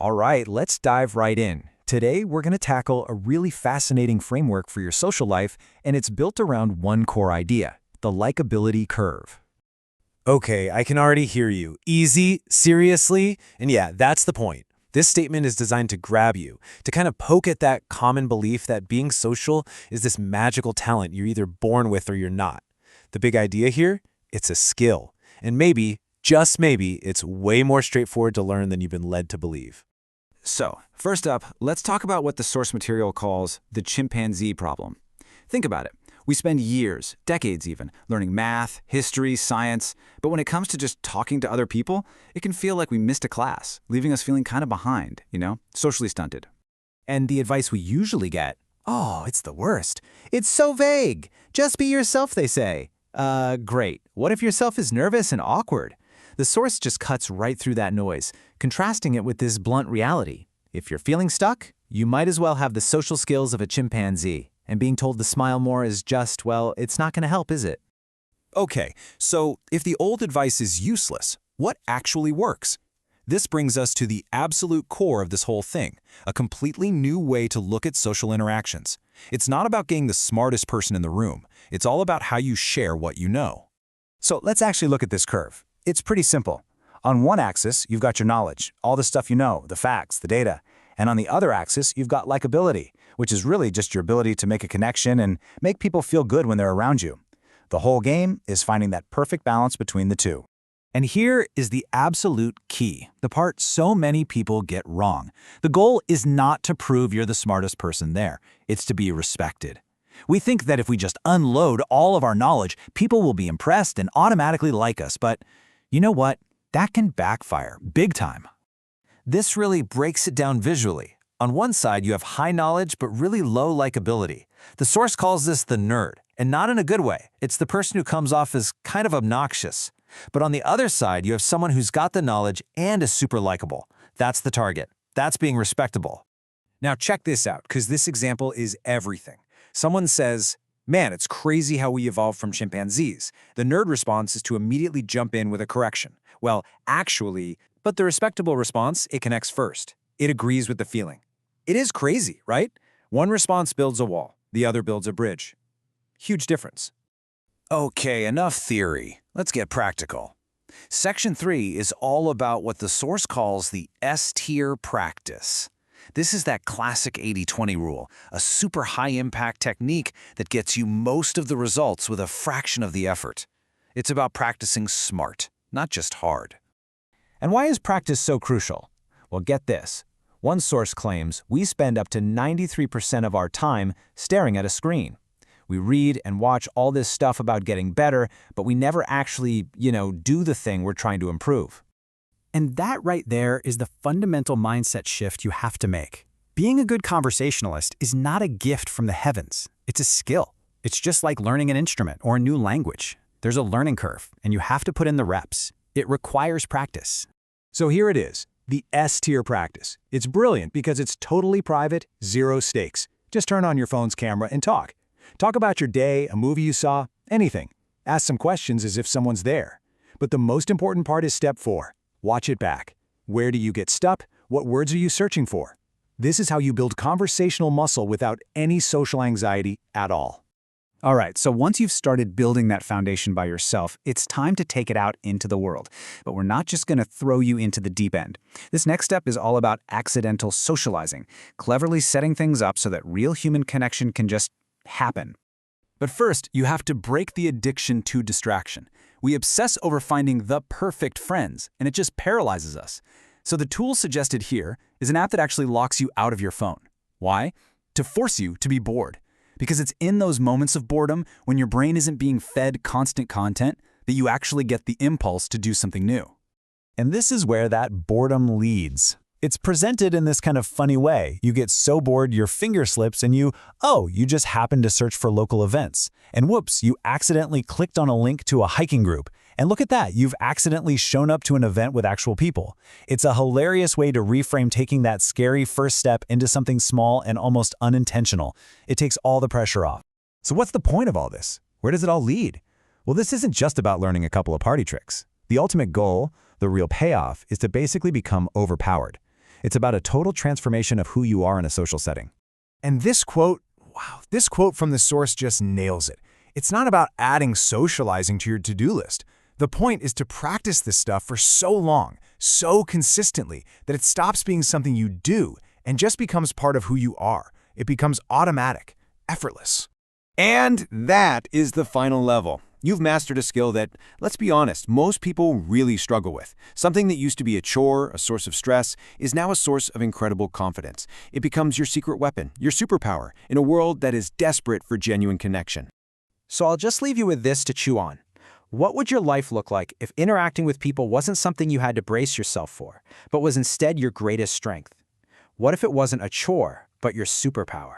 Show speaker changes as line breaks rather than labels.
All right, let's dive right in. Today, we're going to tackle a really fascinating framework for your social life, and it's built around one core idea, the likability curve.
Okay, I can already hear you. Easy? Seriously? And yeah, that's the point. This statement is designed to grab you, to kind of poke at that common belief that being social is this magical talent you're either born with or you're not. The big idea here? It's a skill. And maybe, just maybe, it's way more straightforward to learn than you've been led to believe.
So, first up, let's talk about what the source material calls the chimpanzee problem. Think about it. We spend years, decades even, learning math, history, science, but when it comes to just talking to other people, it can feel like we missed a class, leaving us feeling kind of behind, socially stunted. And the advice we usually get, oh, it's the worst. It's so vague. Just be yourself, they say. Great. What if yourself is nervous and awkward? The source just cuts right through that noise, contrasting it with this blunt reality. If you're feeling stuck, you might as well have the social skills of a chimpanzee. And being told to smile more is just, well, it's not going to help, is it?
Okay, so if the old advice is useless, what actually works? This brings us to the absolute core of this whole thing, a completely new way to look at social interactions. It's not about getting the smartest person in the room. It's all about how you share what you know.
So let's actually look at this curve. It's pretty simple. On one axis, you've got your knowledge, all the stuff you know, the facts, the data. And on the other axis, you've got likability, which is really just your ability to make a connection and make people feel good when they're around you. The whole game is finding that perfect balance between the two. And here is the absolute key, the part so many people get wrong. The goal is not to prove you're the smartest person there. It's to be respected. We think that if we just unload all of our knowledge, people will be impressed and automatically like us. But you know what? That can backfire big time. This really breaks it down visually. On one side, you have high knowledge but really low likability. The source calls this the nerd, and not in a good way. It's the person who comes off as kind of obnoxious. But on the other side, you have someone who's got the knowledge and is super likable. That's the target. That's being respectable.
Now check this out, because this example is everything. Someone says, "Man, it's crazy how we evolved from chimpanzees." The nerd response is to immediately jump in with a correction. Well, actually, but the respectable response, it connects first. It agrees with the feeling. It is crazy, right? One response builds a wall, the other builds a bridge. Huge difference.
Okay, enough theory. Let's get practical. Section 3 is all about what the source calls the S-tier practice. This is that classic 80-20 rule, a super high-impact technique that gets you most of the results with a fraction of the effort. It's about practicing smart, not just hard.
And why is practice so crucial? Well, get this. One source claims we spend up to 93% of our time staring at a screen. We read and watch all this stuff about getting better, but we never actually, do the thing we're trying to improve. And that right there is the fundamental mindset shift you have to make. Being a good conversationalist is not a gift from the heavens. It's a skill. It's just like learning an instrument or a new language. There's a learning curve, and you have to put in the reps. It requires practice.
So here it is, the S-tier practice. It's brilliant because it's totally private, zero stakes. Just turn on your phone's camera and talk. Talk about your day, a movie you saw, anything. Ask some questions as if someone's there. But the most important part is step 4. Watch it back. Where do you get stuck? What words are you searching for? This is how you build conversational muscle without any social anxiety at all.
All right, so once you've started building that foundation by yourself, it's time to take it out into the world. But we're not just going to throw you into the deep end. This next step is all about accidental socializing, cleverly setting things up so that real human connection can just happen.
But first, you have to break the addiction to distraction. We obsess over finding the perfect friends, and it just paralyzes us. So the tool suggested here is an app that actually locks you out of your phone. Why? To force you to be bored. Because it's in those moments of boredom, when your brain isn't being fed constant content, that you actually get the impulse to do something new.
And this is where that boredom leads. It's presented in this kind of funny way. You get so bored your finger slips and you just happen to search for local events. And whoops, you accidentally clicked on a link to a hiking group. And look at that, you've accidentally shown up to an event with actual people. It's a hilarious way to reframe taking that scary first step into something small and almost unintentional. It takes all the pressure off. So what's the point of all this? Where does it all lead? Well, this isn't just about learning a couple of party tricks. The ultimate goal, the real payoff, is to basically become overpowered.
It's about a total transformation of who you are in a social setting. And this quote, wow, this quote from the source just nails it. It's not about adding socializing to your to-do list. The point is to practice this stuff for so long, so consistently, that it stops being something you do and just becomes part of who you are. It becomes automatic, effortless.
And that is the final level. You've mastered a skill that, let's be honest, most people really struggle with. Something that used to be a chore, a source of stress, is now a source of incredible confidence. It becomes your secret weapon, your superpower, in a world that is desperate for genuine connection.
So I'll just leave you with this to chew on. What would your life look like if interacting with people wasn't something you had to brace yourself for, but was instead your greatest strength? What if it wasn't a chore, but your superpower?